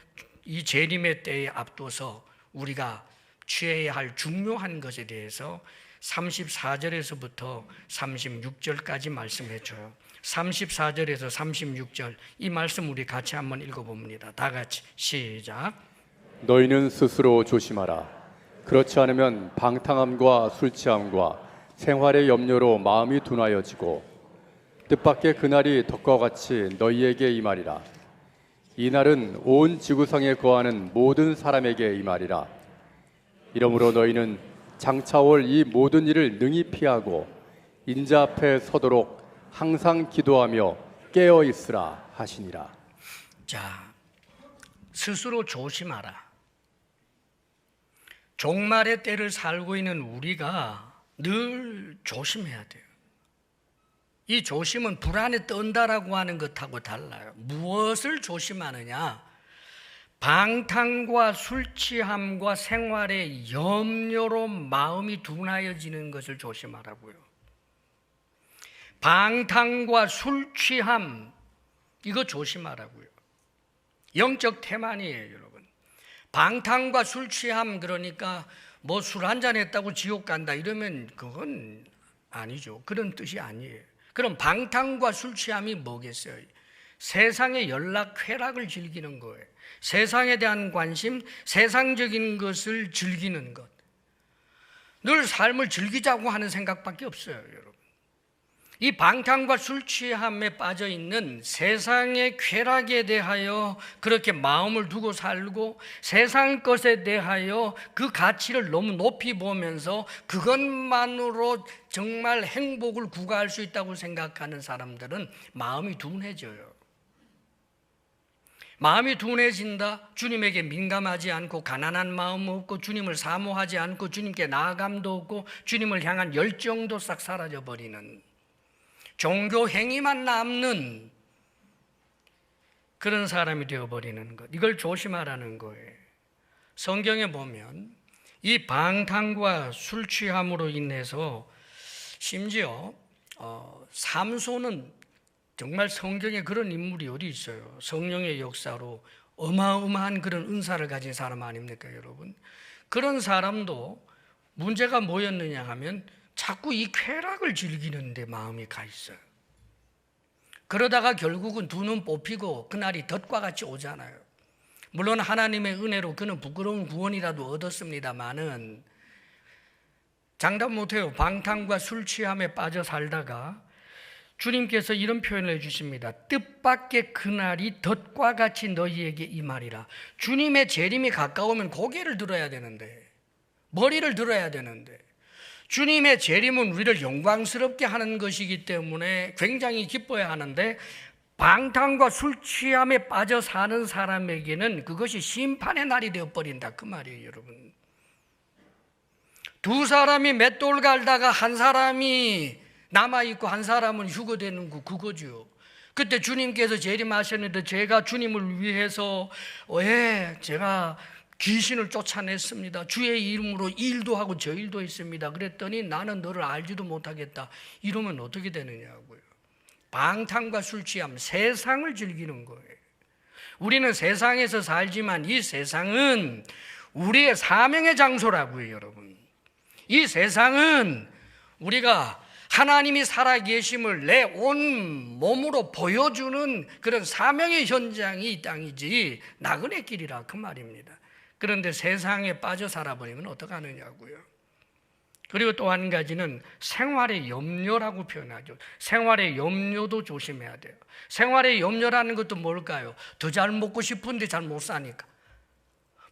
이 재림의 때에 앞둬서 우리가 취해야 할 중요한 것에 대해서 34절에서부터 36절까지 말씀해 줘요. 34절에서 36절 이 말씀 우리 같이 한번 읽어봅니다. 다 같이 시작. 너희는 스스로 조심하라. 그렇지 않으면 방탕함과 술 취함과 생활의 염려로 마음이 둔하여지고 뜻밖의 그날이 덕과 같이 너희에게 임하리라. 이 날은 온 지구상에 거하는 모든 사람에게 임하리라. 이러므로 너희는 장차 올 이 모든 일을 능히 피하고 인자 앞에 서도록 항상 기도하며 깨어 있으라 하시니라. 자, 스스로 조심하라. 종말의 때를 살고 있는 우리가 늘 조심해야 돼요. 이 조심은 불안에 떤다라고 하는 것하고 달라요. 무엇을 조심하느냐? 방탕과 술 취함과 생활의 염려로 마음이 둔하여지는 것을 조심하라고요. 방탕과 술 취함 이거 조심하라고요. 영적 태만이에요, 여러분. 방탕과 술 취함 그러니까 뭐 술 한잔 했다고 지옥 간다 이러면 그건 아니죠. 그런 뜻이 아니에요. 그럼 방탕과 술 취함이 뭐겠어요? 세상의 연락 쾌락을 즐기는 거예요. 세상에 대한 관심, 세상적인 것을 즐기는 것. 늘 삶을 즐기자고 하는 생각밖에 없어요, 여러분. 이 방탕과 술 취함에 빠져 있는 세상의 쾌락에 대하여 그렇게 마음을 두고 살고 세상 것에 대하여 그 가치를 너무 높이 보면서 그것만으로 정말 행복을 구가할 수 있다고 생각하는 사람들은 마음이 둔해져요. 마음이 둔해진다. 주님에게 민감하지 않고 가난한 마음 없고 주님을 사모하지 않고 주님께 나아감도 없고 주님을 향한 열정도 싹 사라져버리는 종교 행위만 남는 그런 사람이 되어버리는 것. 이걸 조심하라는 거예요. 성경에 보면 이 방탕과 술 취함으로 인해서 심지어 삼손은 정말 성경에 그런 인물이 어디 있어요. 성령의 역사로 어마어마한 그런 은사를 가진 사람 아닙니까, 여러분? 그런 사람도 문제가 뭐였느냐 하면 자꾸 이 쾌락을 즐기는 데 마음이 가 있어요. 그러다가 결국은 두 눈 뽑히고 그날이 덫과 같이 오잖아요. 물론 하나님의 은혜로 그는 부끄러운 구원이라도 얻었습니다마는 장담 못해요. 방탕과 술 취함에 빠져 살다가 주님께서 이런 표현을 해주십니다. 뜻밖의 그날이 덫과 같이 너희에게 임하리라. 주님의 재림이 가까우면 고개를 들어야 되는데, 머리를 들어야 되는데, 주님의 재림은 우리를 영광스럽게 하는 것이기 때문에 굉장히 기뻐야 하는데 방탕과 술 취함에 빠져 사는 사람에게는 그것이 심판의 날이 되어버린다 그 말이에요, 여러분. 두 사람이 맷돌 갈다가 한 사람이 남아있고 한 사람은 휴거되는 거 그거죠. 그때 주님께서 재림하셨는데 제가 주님을 위해서 제가 귀신을 쫓아냈습니다. 주의 이름으로 이 일도 하고 저 일도 했습니다. 그랬더니 나는 너를 알지도 못하겠다. 이러면 어떻게 되느냐고요. 방탕과 술 취함, 세상을 즐기는 거예요. 우리는 세상에서 살지만 이 세상은 우리의 사명의 장소라고요, 여러분. 이 세상은 우리가 하나님이 살아계심을 내 온 몸으로 보여주는 그런 사명의 현장이 이 땅이지 나그네 길이라 그 말입니다. 그런데 세상에 빠져 살아버리면 어떡하느냐고요. 그리고 또 한 가지는 생활의 염려라고 표현하죠. 생활의 염려도 조심해야 돼요. 생활의 염려라는 것도 뭘까요? 더 잘 먹고 싶은데 잘 못 사니까,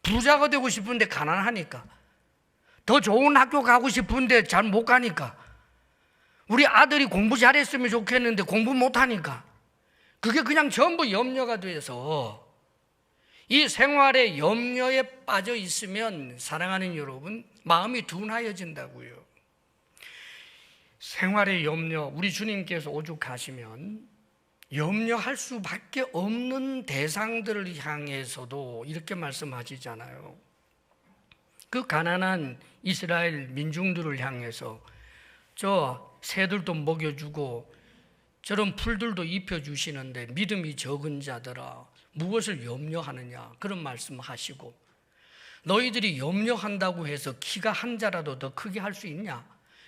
부자가 되고 싶은데 가난하니까, 더 좋은 학교 가고 싶은데 잘 못 가니까, 우리 아들이 공부 잘했으면 좋겠는데 공부 못하니까, 그게 그냥 전부 염려가 돼서 이 생활의 염려에 빠져 있으면 사랑하는 여러분, 마음이 둔하여진다고요. 생활의 염려, 우리 주님께서 오죽하시면 염려할 수밖에 없는 대상들을 향해서도 이렇게 말씀하시잖아요. 그 가난한 이스라엘 민중들을 향해서 저 새들도 먹여주고 저런 풀들도 입혀주시는데 믿음이 적은 자들아 무엇을 염려하느냐, 그런 말씀하시고, 너희들이 염려한다고 해서 키가 한 자라도 더 크게 할 수 있냐?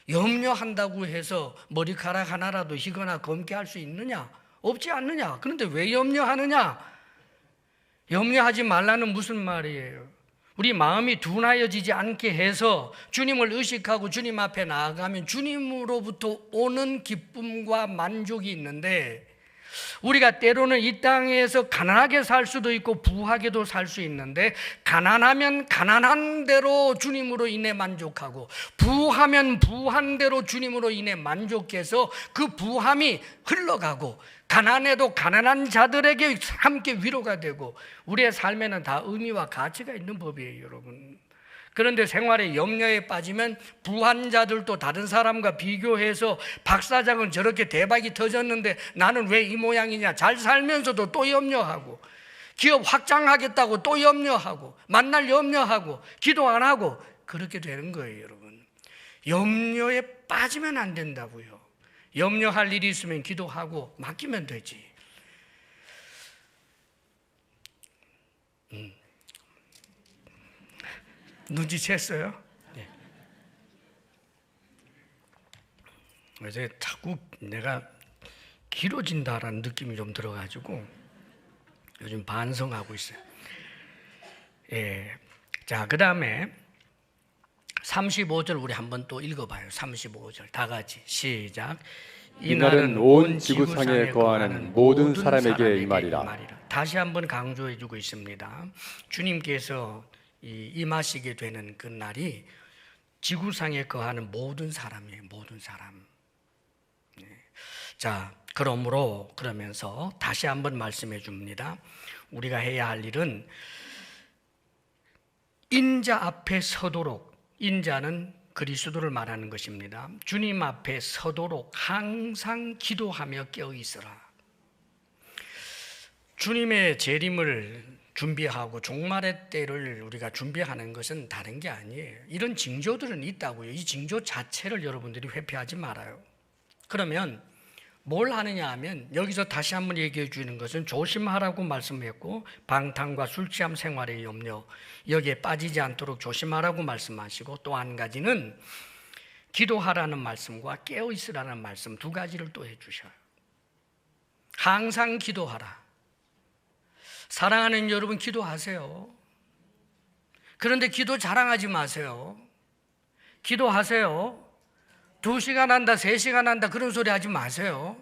염려한다고 해서 머리카락 하나라도 희거나 검게 할 수 있느냐? 없지 않느냐? 그런데 왜 염려하느냐? 염려하지 말라는 무슨 말이에요? 우리 마음이 둔하여지지 않게 해서 주님을 의식하고 주님 앞에 나아가면 주님으로부터 오는 기쁨과 만족이 있는데, 우리가 때로는 이 땅에서 가난하게 살 수도 있고 부하게도 살 수 있는데, 가난하면 가난한 대로 주님으로 인해 만족하고, 부하면 부한 대로 주님으로 인해 만족해서 그 부함이 흘러가고, 가난해도 가난한 자들에게 함께 위로가 되고, 우리의 삶에는 다 의미와 가치가 있는 법이에요, 여러분. 그런데 생활의 염려에 빠지면 부한 자들도 다른 사람과 비교해서 박사장은 저렇게 대박이 터졌는데 나는 왜 이 모양이냐, 잘 살면서도 또 염려하고, 기업 확장하겠다고 또 염려하고, 만날 염려하고, 기도 안 하고, 그렇게 되는 거예요, 여러분. 염려에 빠지면 안 된다고요. 염려할 일이 있으면 기도하고 맡기면 되지. 눈치챘어요? 네. 이제 자꾸 내가 길어진다라는 느낌이 좀 들어가지고 요즘 반성하고 있어요. 예. 자, 그 다음에 35절 우리 한번 또 읽어봐요. 35절 다 같이 시작. 이날은 온 지구상에 거하는 모든 사람에게 임하리라. 다시 한번 강조해주고 있습니다. 주님께서 임하시게 되는 그 날이 지구상에 거하는 모든 사람이에요. 모든 사람. 자, 그러면서 다시 한번 말씀해 줍니다. 우리가 해야 할 일은 인자 앞에 서도록, 인자는 그리스도를 말하는 것입니다. 주님 앞에 서도록 항상 기도하며 깨어 있어라. 주님의 재림을 준비하고 종말의 때를 우리가 준비하는 것은 다른 게 아니에요. 이런 징조들은 있다고요. 이 징조 자체를 여러분들이 회피하지 말아요. 그러면 뭘 하느냐 하면, 여기서 다시 한번 얘기해 주는 것은 조심하라고 말씀했고, 방탕과 술 취함 생활의 염려, 여기에 빠지지 않도록 조심하라고 말씀하시고, 또 한 가지는 기도하라는 말씀과 깨어 있으라는 말씀, 두 가지를 또 해주셔요. 항상 기도하라. 사랑하는 여러분, 기도하세요. 그런데 기도 자랑하지 마세요. 기도하세요. 2시간 한다, 3시간 한다, 그런 소리 하지 마세요.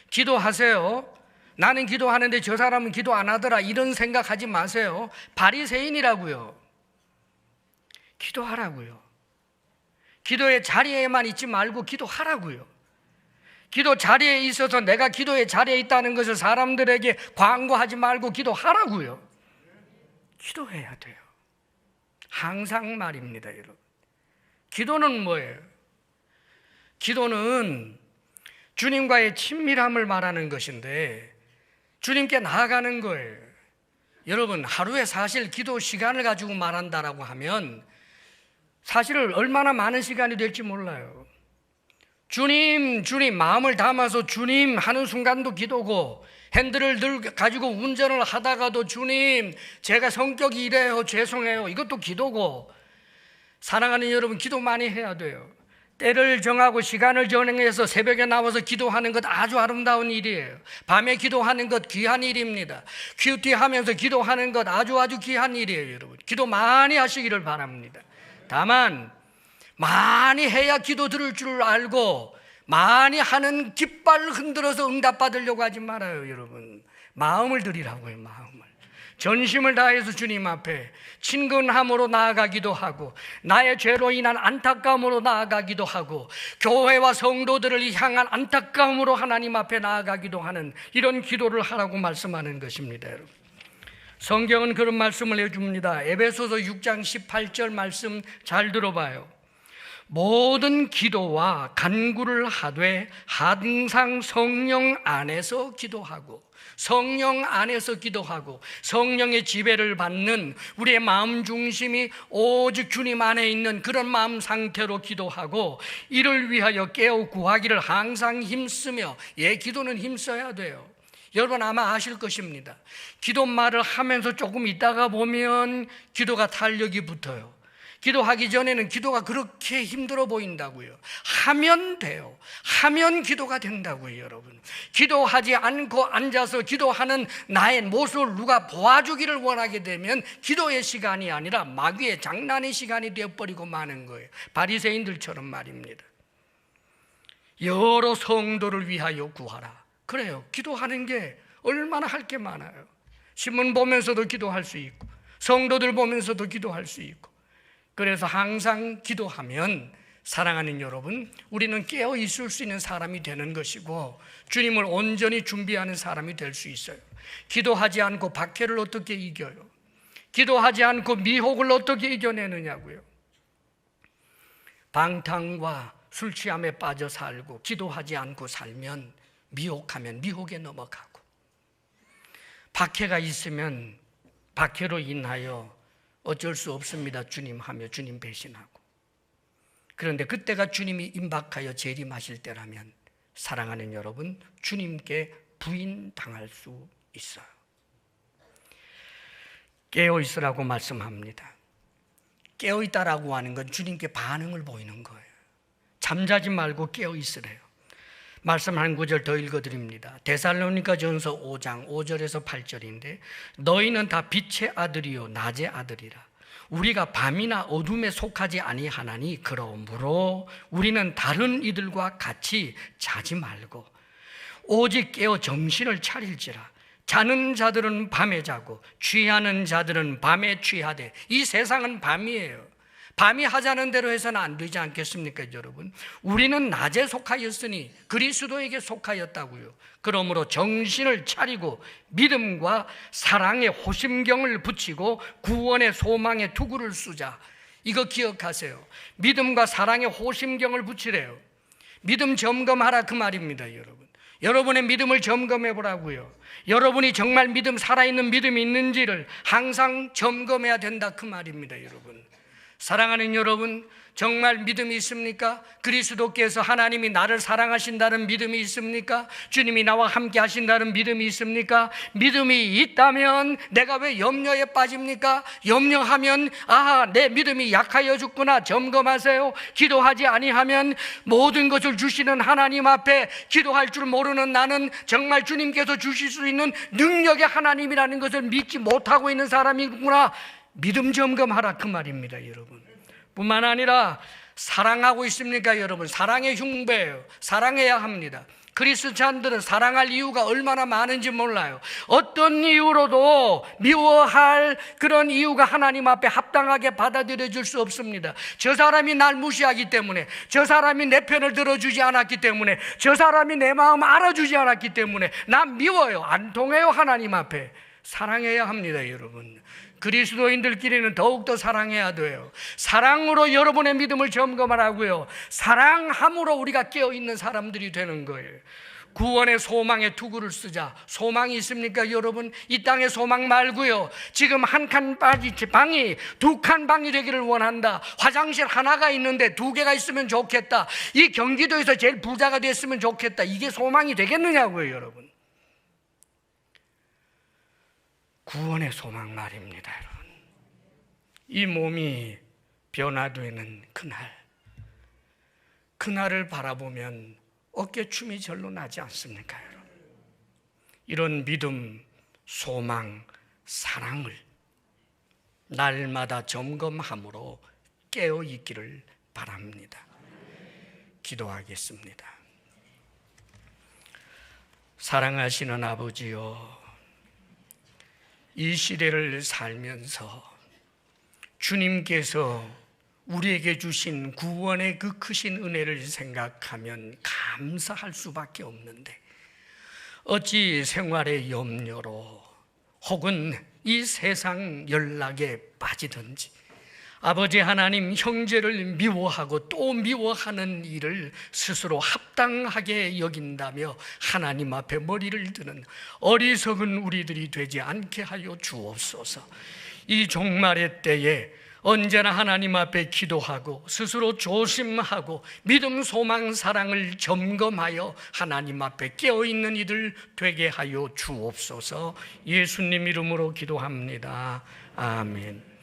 기도하세요. 나는 기도하는데 저 사람은 기도 안 하더라, 이런 생각하지 마세요. 바리새인이라고요. 기도하라고요. 기도의 자리에만 있지 말고 기도하라고요. 기도 자리에 있어서 내가 기도의 자리에 있다는 것을 사람들에게 광고하지 말고 기도하라고요. 기도해야 돼요. 항상 말입니다, 여러분. 기도는 뭐예요? 기도는 주님과의 친밀함을 말하는 것인데 주님께 나아가는 거예요. 여러분, 하루에 사실 기도 시간을 가지고 말한다라고 하면 사실 얼마나 많은 시간이 될지 몰라요. 주님, 주님, 마음을 담아서 주님 하는 순간도 기도고, 핸들을 가지고 운전을 하다가도 주님, 제가 성격이 이래요, 죄송해요, 이것도 기도고. 사랑하는 여러분, 기도 많이 해야 돼요. 때를 정하고 시간을 정해서 새벽에 나와서 기도하는 것 아주 아름다운 일이에요. 밤에 기도하는 것 귀한 일입니다. 큐티하면서 기도하는 것 아주 귀한 일이에요, 여러분. 기도 많이 하시기를 바랍니다. 다만 많이 해야 기도 들을 줄 알고 많이 하는 깃발을 흔들어서 응답받으려고 하지 말아요, 여러분. 마음을 드리라고요, 마음을. 전심을 다해서 주님 앞에 친근함으로 나아가기도 하고, 나의 죄로 인한 안타까움으로 나아가기도 하고, 교회와 성도들을 향한 안타까움으로 하나님 앞에 나아가기도 하는 이런 기도를 하라고 말씀하는 것입니다, 여러분. 성경은 그런 말씀을 해줍니다. 에베소서 6장 18절 말씀 잘 들어봐요. 모든 기도와 간구를 하되 항상 성령 안에서 기도하고, 성령 안에서 기도하고 성령의 지배를 받는 우리의 마음 중심이 오직 주님 안에 있는 그런 마음 상태로 기도하고, 이를 위하여 깨어 구하기를 항상 힘쓰며, 기도는 힘써야 돼요. 여러분 아마 아실 것입니다. 기도말을 하면서 조금 있다가 보면 기도가 탄력이 붙어요. 기도하기 전에는 기도가 그렇게 힘들어 보인다고요. 하면 돼요. 하면 기도가 된다고요, 여러분. 기도하지 않고 앉아서 기도하는 나의 모습을 누가 보아주기를 원하게 되면 기도의 시간이 아니라 마귀의 장난의 시간이 되어버리고 마는 거예요. 바리새인들처럼 말입니다. 여러 성도를 위하여 구하라. 그래요. 기도하는 게 얼마나 할 게 많아요. 신문 보면서도 기도할 수 있고, 성도들 보면서도 기도할 수 있고. 그래서 항상 기도하면, 사랑하는 여러분, 우리는 깨어 있을 수 있는 사람이 되는 것이고 주님을 온전히 준비하는 사람이 될 수 있어요. 기도하지 않고 박해를 어떻게 이겨요? 기도하지 않고 미혹을 어떻게 이겨내느냐고요. 방탕과 술 취함에 빠져 살고 기도하지 않고 살면, 미혹하면 미혹에 넘어가고, 박해가 있으면 박해로 인하여 어쩔 수 없습니다, 주님 하며 주님 배신하고. 그런데 그때가 주님이 임박하여 재림하실 때라면, 사랑하는 여러분, 주님께 부인당할 수 있어요. 깨어있으라고 말씀합니다. 깨어있다라고 하는 건 주님께 반응을 보이는 거예요. 잠자지 말고 깨어있으래요. 말씀 한 구절 더 읽어드립니다. 데살로니가전서 5장 5절에서 8절인데, 너희는 다 빛의 아들이요 낮의 아들이라. 우리가 밤이나 어둠에 속하지 아니하나니, 그러므로 우리는 다른 이들과 같이 자지 말고 오직 깨어 정신을 차릴지라. 자는 자들은 밤에 자고 취하는 자들은 밤에 취하되, 이 세상은 밤이에요. 밤이 하자는 대로 해서는 안 되지 않겠습니까, 여러분? 우리는 낮에 속하였으니 그리스도에게 속하였다고요. 그러므로 정신을 차리고 믿음과 사랑의 호심경을 붙이고 구원의 소망의 투구를 쓰자. 이거 기억하세요. 믿음과 사랑의 호심경을 붙이래요. 믿음 점검하라, 그 말입니다, 여러분. 여러분의 믿음을 점검해 보라고요. 여러분이 정말 믿음, 살아있는 믿음이 있는지를 항상 점검해야 된다, 그 말입니다, 여러분. 사랑하는 여러분, 정말 믿음이 있습니까? 그리스도께서 하나님이 나를 사랑하신다는 믿음이 있습니까? 주님이 나와 함께 하신다는 믿음이 있습니까? 믿음이 있다면 내가 왜 염려에 빠집니까? 염려하면 내 믿음이 약하여 죽구나. 점검하세요. 기도하지 아니하면 모든 것을 주시는 하나님 앞에 기도할 줄 모르는 나는 정말 주님께서 주실 수 있는 능력의 하나님이라는 것을 믿지 못하고 있는 사람이구나. 믿음 점검하라, 그 말입니다, 여러분. 뿐만 아니라 사랑하고 있습니까, 여러분? 사랑의 흉배예요. 사랑해야 합니다. 그리스찬들은 사랑할 이유가 얼마나 많은지 몰라요. 어떤 이유로도 미워할 그런 이유가 하나님 앞에 합당하게 받아들여질 수 없습니다. 저 사람이 날 무시하기 때문에, 저 사람이 내 편을 들어주지 않았기 때문에, 저 사람이 내 마음 알아주지 않았기 때문에 난 미워요. 안 통해요. 하나님 앞에 사랑해야 합니다, 여러분. 그리스도인들끼리는 더욱더 사랑해야 돼요. 사랑으로 여러분의 믿음을 점검하라고요. 사랑함으로 우리가 깨어있는 사람들이 되는 거예요. 구원의 소망의 투구를 쓰자. 소망이 있습니까, 여러분? 이 땅의 소망 말고요. 지금 한 칸 방이 두 칸 방이 되기를 원한다. 화장실 하나가 있는데 두 개가 있으면 좋겠다. 이 경기도에서 제일 부자가 됐으면 좋겠다. 이게 소망이 되겠느냐고요, 여러분. 구원의 소망 말입니다, 여러분. 이 몸이 변화되는 그날을 바라보면 어깨춤이 절로 나지 않습니까, 여러분? 이런 믿음, 소망, 사랑을 날마다 점검함으로 깨어있기를 바랍니다. 기도하겠습니다. 사랑하시는 아버지요, 이 시대를 살면서 주님께서 우리에게 주신 구원의 그 크신 은혜를 생각하면 감사할 수밖에 없는데, 어찌 생활의 염려로 혹은 이 세상 연락에 빠지든지 아버지 하나님, 형제를 미워하고 또 미워하는 일을 스스로 합당하게 여긴다며 하나님 앞에 머리를 드는 어리석은 우리들이 되지 않게 하여 주옵소서. 이 종말의 때에 언제나 하나님 앞에 기도하고 스스로 조심하고 믿음, 소망, 사랑을 점검하여 하나님 앞에 깨어있는 이들 되게 하여 주옵소서. 예수님 이름으로 기도합니다. 아멘.